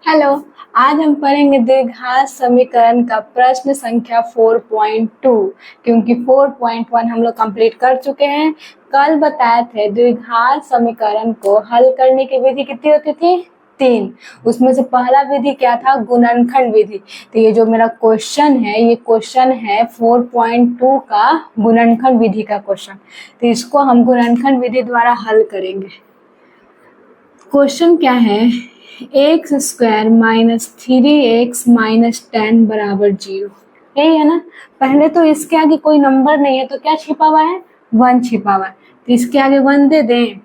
Hello. आज हम पढ़ेंगे द्विघात समीकरण का प्रश्न संख्या 4.2 क्योंकि 4.1 हम लोग कंप्लीट कर चुके हैं। कल बताए थे द्विघात समीकरण को हल करने की विधि कितनी होती थी? 3। उसमें से पहला विधि क्या था? गुणनखंड विधि। तो ये जो मेरा क्वेश्चन है ये क्वेश्चन है 4.2 का गुणनखंड विधि का क्वेश्चन। तो इसको हम गुणनखंड विधि द्वारा हल करेंगे। क्वेश्चन क्या है? X square minus 3x minus 10 बराबर 0। यही है ना। पहले तो इसके आगे कोई नंबर नहीं है तो क्या छिपा हुआ है? 1 छिपा हुआ है। तो इसके आगे 1 दे दें,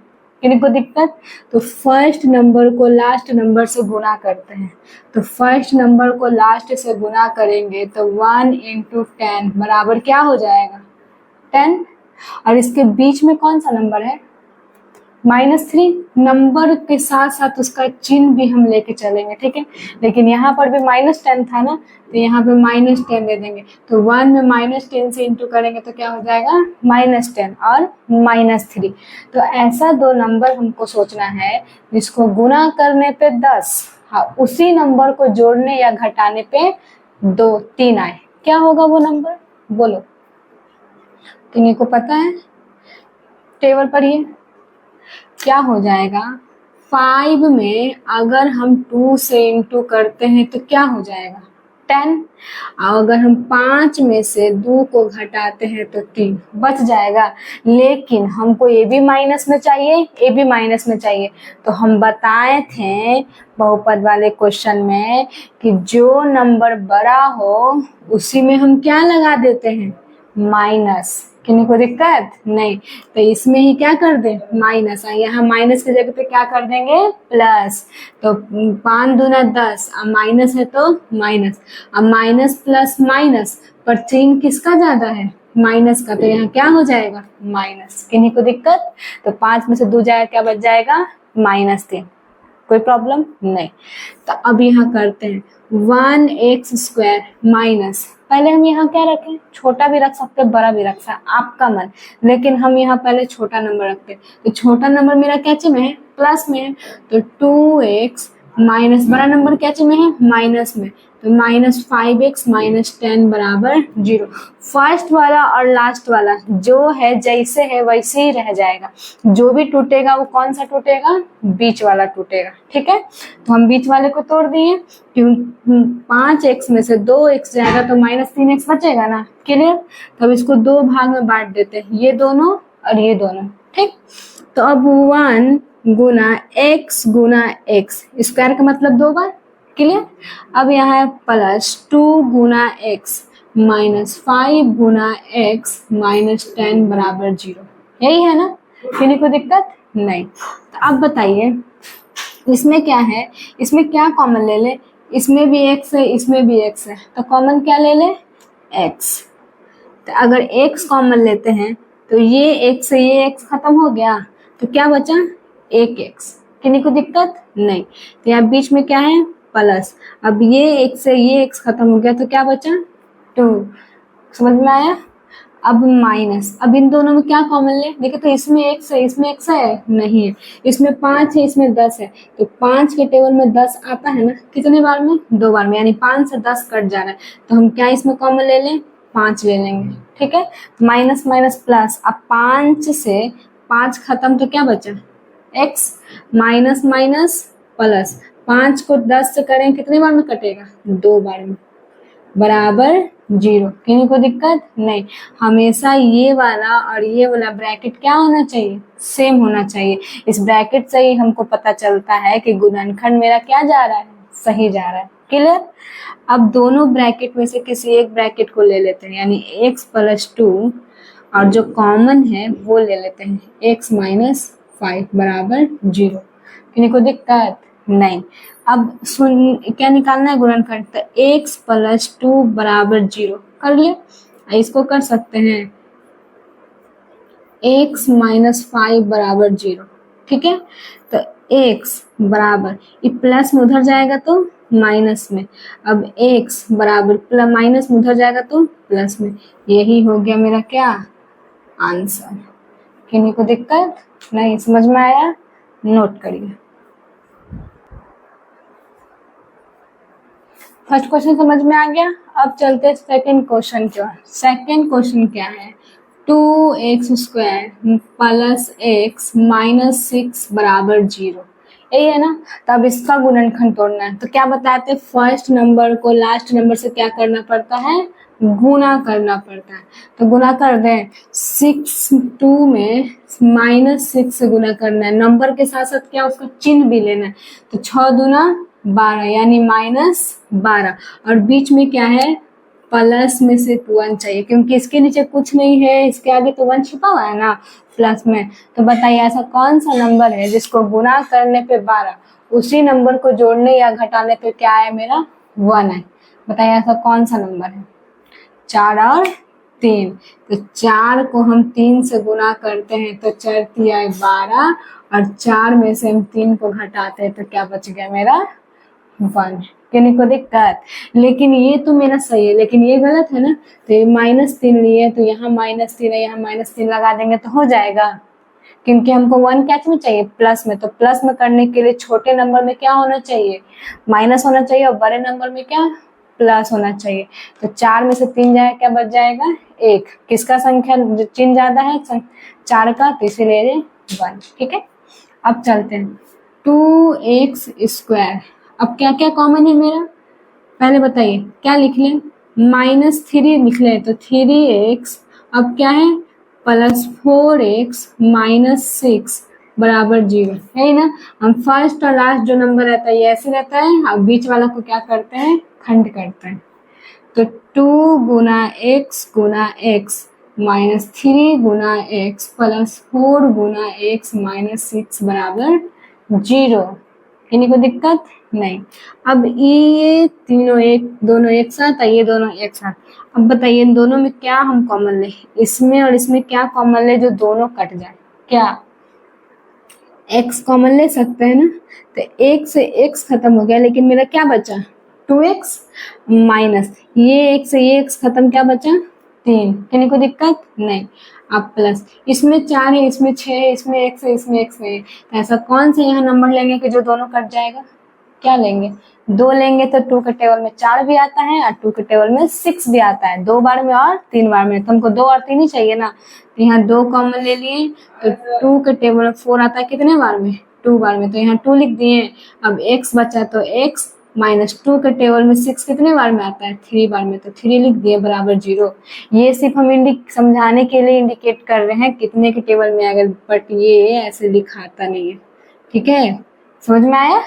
किसी को दिक्कत? तो फर्स्ट नंबर को लास्ट नंबर से गुना करते हैं। तो फर्स्ट नंबर को लास्ट से गुना करेंगे तो 1 × 10 बराबर क्या हो जाएगा? 10। और इसके बीच में कौन सा नंबर है? -3। नंबर के साथ साथ उसका चिन्ह भी हम लेके चलेंगे, ठीक है। लेकिन यहाँ पर भी -10 था ना, तो यहाँ पे -10 दे देंगे। तो 1 में -10 से इंटू करेंगे तो क्या हो जाएगा? -10 और -3। तो ऐसा दो नंबर हमको सोचना है जिसको गुना करने पे 10, हाँ उसी नंबर को जोड़ने या घटाने पे 2, 3 आए। क्या होगा वो नंबर? बोलो, किन्हीं को पता है? टेबल पढ़िए। क्या हो जाएगा? 5 में अगर हम 2 से इंटू करते हैं तो क्या हो जाएगा? 10। और अगर हम 5 में से 2 को घटाते हैं तो 3 बच जाएगा। लेकिन हमको ये भी माइनस में चाहिए, ये भी माइनस में चाहिए। तो हम बताए थे बहुपद वाले क्वेश्चन में कि जो नंबर बड़ा हो उसी में हम क्या लगा देते हैं? माइनस। किन्हीं को दिक्कत नहीं? तो इसमें ही क्या कर दे? माइनस। यहाँ माइनस की जगह पे क्या कर देंगे? प्लस। तो 5 दूना 10, अब माइनस है तो माइनस। अब माइनस प्लस माइनस पर चिन्ह किसका ज्यादा है? माइनस का। तो यहाँ क्या हो जाएगा? माइनस। किन्हीं को दिक्कत? तो 5 में से 2 जाएगा, क्या बच जाएगा? -3। कोई प्रॉब्लम नहीं। तो अब यहाँ करते हैं 1x² माइनस, पहले हम यहाँ क्या रखें? छोटा भी रख सकते हैं, बड़ा भी रख सकते हैं, आपका मन। लेकिन हम यहाँ पहले छोटा नंबर रखते हैं। तो छोटा नंबर मेरा कैचे में है? प्लस में है। तो 2x माइनस बड़ा नंबर कैचे में है? माइनस में। तो -5x माइनस 10 बराबर 0। फर्स्ट वाला और लास्ट वाला जो है जैसे है वैसे ही रह जाएगा। जो भी टूटेगा वो कौन सा टूटेगा? बीच वाला टूटेगा, ठीक है। तो हम बीच वाले को तोड़ दिए। क्यों? 5x में से 2x जाएगा तो -3x बचेगा ना। क्लियर? तो अब इसको 2 भाग में बांट देते हैं, ये दोनों और ये दोनों, ठीक। तो अब 1 गुना x गुना x, स्क्वायर का मतलब 2 बार। क्लियर? अब यहाँ है +2 गुना x -5 गुना x -10 बराबर 0। यही है ना। किसी को दिक्कत नहीं? तो अब बताइए इसमें क्या है? इसमें क्या कॉमन ले ले? इसमें भी x है, इसमें भी x है, तो कॉमन क्या ले ले? x। तो अगर x कॉमन लेते हैं तो ये x से ये x खत्म हो गया, तो क्या बचा? 1x। किसी को दिक्कत नहीं? तो यहाँ बीच में क्या है? प्लस। अब ये x से ये x खत्म हो गया तो क्या बचा? 2। समझ में आया? अब माइनस। अब इन दोनों में क्या कॉमन ले? देखो तो इसमें x है, इसमें x है नहीं है, इसमें 5 है, इसमें 10 है। तो 5 के टेबल में 10 आता है ना, कितने बार में? 2 बार में, यानी 5 से 10 कट जा रहा है। तो हम क्या इसमें कॉमन ले लें? 5 ले लेंगे, ठीक है। Minus minus plus. अब 5 से 5 खत्म तो क्या बचा? x। Minus minus plus. 5 को 10 से करें कितने बार में कटेगा? 2 बार में, बराबर 0। किसी को दिक्कत नहीं? हमेशा ये वाला और ये वाला ब्रैकेट क्या होना चाहिए? सेम होना चाहिए। इस ब्रैकेट से ही हमको पता चलता है कि गुणनखंड मेरा क्या जा रहा है? सही जा रहा है। क्लियर? अब दोनों ब्रैकेट में से किसी एक ब्रैकेट को ले लेते हैं, यानी x + 2 और जो कॉमन है वो ले लेते हैं x - 5 बराबर 0। किसी को दिक्कत नहीं? अब सुन, क्या निकालना है? गुणनखंड। तो x + 2 बराबर 0 कर लिया। इसको कर सकते हैं x - 5 बराबर 0, ठीक है। तो x बराबर, ये प्लस में उधर जाएगा तो माइनस में। अब x बराबर माइनस में उधर जाएगा तो प्लस में। यही हो गया मेरा क्या? आंसर। किन्हीं को दिक्कत नहीं? समझ में आया? नोट करिए। फर्स्ट क्वेश्चन समझ में आ गया। अब चलते हैं सेकंड क्वेश्चन की ओर। सेकंड क्वेश्चन क्या है, 2x² प्लस x माइनस 6 बराबर 0, यही है ना। तो अब इसका गुणनखंड तोड़ना है। तो क्या बताते हैं, फर्स्ट नंबर को लास्ट नंबर से क्या करना पड़ता है, गुना करना पड़ता है। तो गुना कर दें, 2 में -6 से गुना करना है। नंबर के साथ साथ क्या उसका चिन्ह भी लेना है। तो 6 दूना 12 यानी -12, और बीच में क्या है, प्लस में से 1 चाहिए, क्योंकि इसके नीचे कुछ नहीं है, इसके आगे तो 1 छिपा हुआ है ना प्लस में। तो बताइए ऐसा कौन सा नंबर है जिसको गुना करने पे 12, उसी नंबर को जोड़ने या घटाने पे क्या है मेरा 1 है। बताइए ऐसा कौन सा नंबर है। 4 और 3, तो 4 को हम 3 से गुना करते हैं तो 4 तिया 12, और 4 में से हम 3 को घटाते हैं तो क्या बच गया मेरा 1। किन्हीं को दिक्कत, लेकिन ये तो मेरा सही है, लेकिन ये गलत है ना। तो ये -3 लिए, तो यहाँ -3 है, यहाँ -3 लगा देंगे तो हो जाएगा, क्योंकि हमको 1 कैच में चाहिए, प्लस में। तो प्लस में करने के लिए छोटे नंबर में क्या होना चाहिए, माइनस होना चाहिए, और बड़े नंबर में क्या, प्लस होना चाहिए। तो 4 में से 3 जाए क्या बच जाएगा 1। किसका संख्या चिन्ह ज्यादा है, 4 का, तो इसीलिए 1। ठीक है, अब चलते हैं 2x²। अब क्या क्या कॉमन है मेरा, पहले बताइए क्या लिख लें, -3 लिख लें, तो 3x, अब क्या है प्लस 4x माइनस 6 बराबर 0, है ना। हम फर्स्ट और लास्ट जो नंबर रहता है ये ऐसे रहता है, अब बीच वाला को क्या करते हैं, खंड करते हैं। तो 2 गुना x माइनस 3 गुना x प्लस 4 गुना x माइनस 6 बराबर 0। किन्हीं को दिक्कत नहीं। अब ये दोनों एक साथ, ये दोनों एक साथ। अब बताइए इन दोनों में क्या हम कॉमन ले, इसमें और इसमें क्या कॉमन ले जो दोनों कट जाए, क्या x कॉमन ले सकते हैं ना। तो 1 से x खत्म हो गया, लेकिन मेरा क्या बचा 2x माइनस ये 1 से ये x खत्म, क्या बचा 3। किन्हीं को दिक्कत नहीं। अब प्लस इसमें 4 है, इसमें 6 है, इसमें x है, इसमें x है। तो ऐसा कौन सा यहाँ नंबर लेंगे कि जो दोनों कट जाएगा, क्या लेंगे 2 लेंगे। तो 2 के टेबल में 4 भी आता है और 2 के टेबल में 6 भी आता है, 2 बार में और 3 बार में। तो हमको 2 और 3 ही चाहिए ना, तो यहाँ 2 कॉमन ले लिए। तो 2 के टेबल में 4 आता है कितने बार में, 2 बार में, तो यहाँ 2 लिख दिए। अब x बचा, तो x माइनस 2 के टेबल में 6 कितने बार में आता है, 3 बार में, तो 3 लिख दिए बराबर 0। ये सिर्फ हम समझाने के लिए इंडिकेट कर रहे हैं कितने के टेबल में आएगा, बट ये ऐसे दिखाता नहीं है। ठीक है, समझ में आया,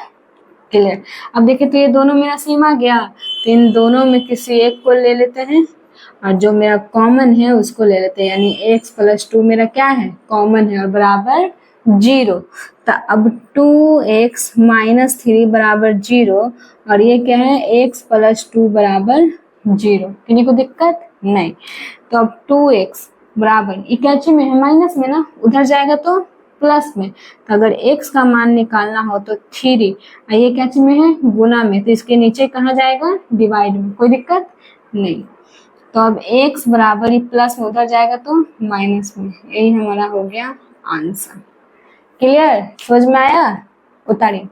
क्लियर। अब देखिए तो ये दोनों मेरा सेम आ गया, तो इन दोनों में किसी एक को ले लेते हैं, और जो मेरा कॉमन है उसको ले लेते हैं, यानी x प्लस 2 मेरा क्या है, कॉमन है, और बराबर 0। तो अब 2x माइनस 3 बराबर 0, और ये क्या है x प्लस 2 बराबर 0। किसी को दिक्कत नहीं। तो अब 2x बराबर इक्याची में है, माइनस में ना, उधर जाएगा तो प्लस में। तो अगर x का मान निकालना हो तो 3, और ये क्या में है, गुना में, तो इसके नीचे कहाँ जाएगा, डिवाइड में। कोई दिक्कत नहीं। तो अब x बराबर ही प्लस में उधर जाएगा तो माइनस में। यही हमारा हो गया आंसर। क्लियर, समझ में आया, उतारिए।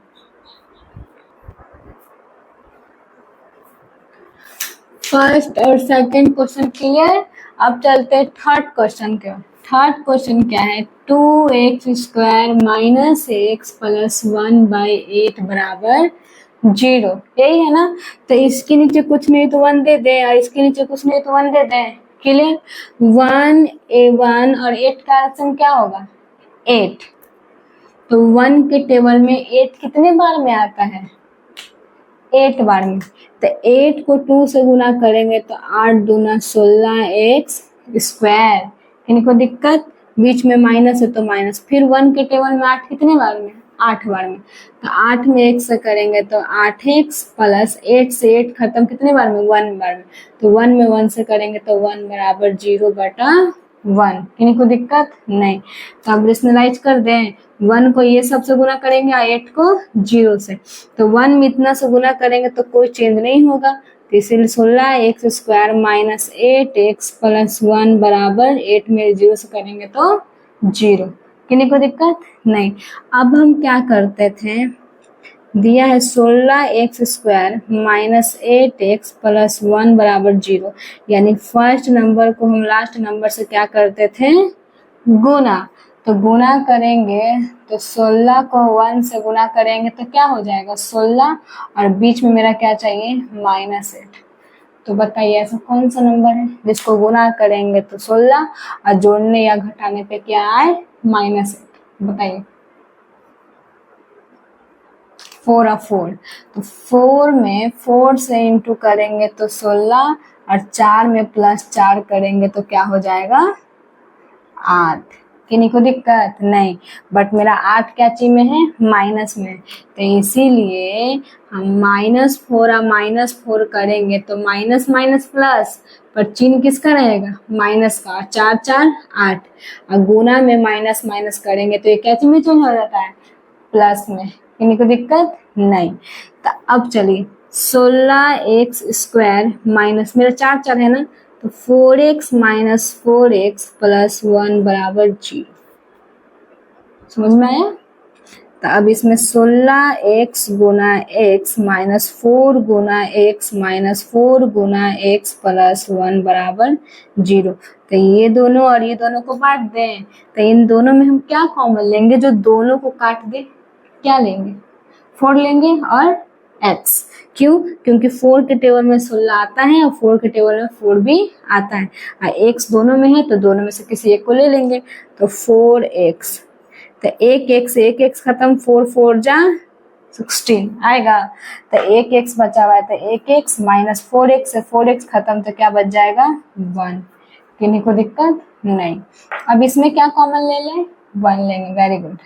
फर्स्ट और सेकंड क्वेश्चन क्लियर। अब चलते हैं थर्ड क्वेश्चन के। थर्ड क्वेश्चन क्या है, 2x² माइनस x प्लस 1/8 बराबर 0, यही है ना। तो इसके नीचे कुछ नहीं तो 1 दे दे, और इसके नीचे कुछ नहीं तो 1 दे दे। क्लियर, 1 और 8 का आंसर क्या होगा 8। तो 1 के टेबल में 8 कितने बार में आता है, 8 बार में। तो 8 को 2 से गुना करेंगे तो 8 दूना 16x²। इनको दिक्कत, बीच में माइनस है तो माइनस। फिर 1 के टेबल में 8 कितने बार में, 8 बार में। तो 8 में 1 से करेंगे तो 8x प्लस 8 से 8 खत्म कितने बार में, 1 बार में। तो 1 में 1 से करेंगे तो 1 बराबर 0/1। किन्हीं को दिक्कत नहीं। तो अब रेशनलाइज कर दें, 1 को ये सब से गुना करेंगे और 8 को 0 से। तो 1 में इतना से गुना करेंगे तो कोई चेंज नहीं होगा, तो इसीलिए 16x² माइनस 8x प्लस 1 बराबर 8 में 0 से करेंगे तो 0। किन्हीं को दिक्कत नहीं। अब हम क्या करते थे, दिया है 16x² माइनस 8x प्लस 1 बराबर 0, यानी फर्स्ट नंबर को हम लास्ट नंबर से क्या करते थे, गुना। तो गुना करेंगे तो 16 को 1 से गुना करेंगे तो क्या हो जाएगा 16, और बीच में मेरा क्या चाहिए -8। तो बताइए ऐसा कौन सा नंबर है जिसको गुना करेंगे तो 16 और जोड़ने या घटाने पे क्या आए -8, बताइए। 4 और 4, तो 4 में 4 से इंटू करेंगे तो 16, और 4 में +4 करेंगे तो क्या हो जाएगा 8। किन्हीं को दिक्कत नहीं, बट मेरा 8 क्या चीज में है, माइनस में, तो इसीलिए हम -4 और -4 करेंगे तो माइनस माइनस प्लस, पर चिन्ह किसका रहेगा, माइनस का, और 4 4 8, और गुना में माइनस माइनस करेंगे तो ये क्या चीज में चेंज हो जाता है, प्लस में। किन्हीं को दिक्कत नहीं। तो अब चलिए 16x² माइनस, मेरा 4 4 है ना, तो 4x माइनस 4x प्लस 1 बराबर 0। समझ में आया। तो अब इसमें 16x गुना x माइनस 4 गुना x माइनस 4 गुना x प्लस 1 बराबर 0। तो ये दोनों और ये दोनों को बांट दें, तो इन दोनों में हम क्या कॉमन लेंगे, जो दोनों को काट दे, क्या लेंगे, 4 लेंगे और x। क्यों, क्योंकि 4 के टेबल में 16 आता है और 4 के टेबल में 4 भी आता है, और x दोनों में है तो दोनों में से किसी एक को ले लेंगे, तो 4x। तो एक x खत्म, 4 4 जा 16 आएगा, तो एक x बचा हुआ है, तो एक x माइनस 4x से 4x खत्म, तो क्या बच जाएगा 1। किन्हीं को दिक्कत नहीं। अब इसमें क्या कॉमन ले लें, 1 लेंगे, वेरी गुड।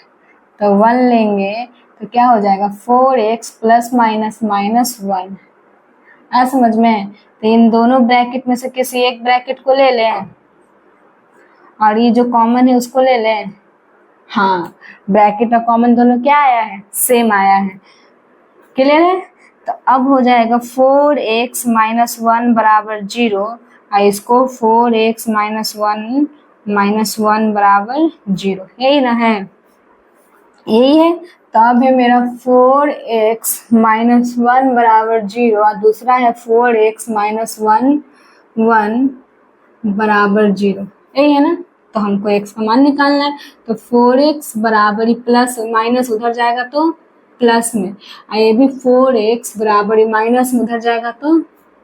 तो 1 लेंगे तो क्या हो जाएगा 4x प्लस माइनस माइनस 1। आ समझ में। तो इन दोनों ब्रैकेट में से किसी एक ब्रैकेट को ले लें, और ये जो कॉमन है उसको ले लें। हाँ, ब्रैकेट और कॉमन दोनों क्या आया है, सेम आया है। क्लियर है। तो अब हो जाएगा 4x माइनस 1 बराबर 0, और इसको 4x माइनस 1 बराबर 0, यही ना है, यही है। तो अब है मेरा 4x माइनस 1 बराबर 0, और दूसरा है 4x माइनस 1 बराबर 0, यही है ना। तो हमको x का मान निकालना है, तो 4x बराबर ही प्लस माइनस उधर जाएगा तो प्लस में, और ये भी 4x बराबर ही माइनस में उधर जाएगा तो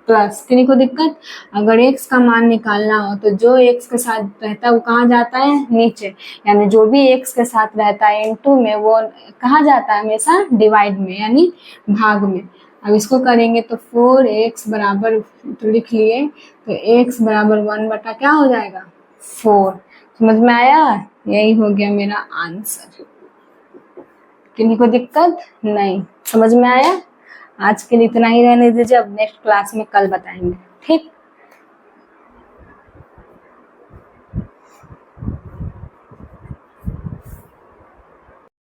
प्लस। किन्हीं को दिक्कत। अगर x का मान निकालना हो तो जो x के साथ रहता है वो कहाँ जाता है, नीचे, यानी जो भी x के साथ रहता है इनटू में वो कहाँ जाता है, हमेशा डिवाइड में, यानी भाग में। अब इसको करेंगे तो 4x बराबर, तो लिख लिए, तो x बराबर 1 बटा क्या हो जाएगा 4। समझ में आया, यही हो गया मेरा आंसर। किन्हीं को दिक्कत नहीं, समझ में आया। आज के लिए इतना ही रहने दीजिए, अब नेक्स्ट क्लास में कल बताएंगे, ठीक।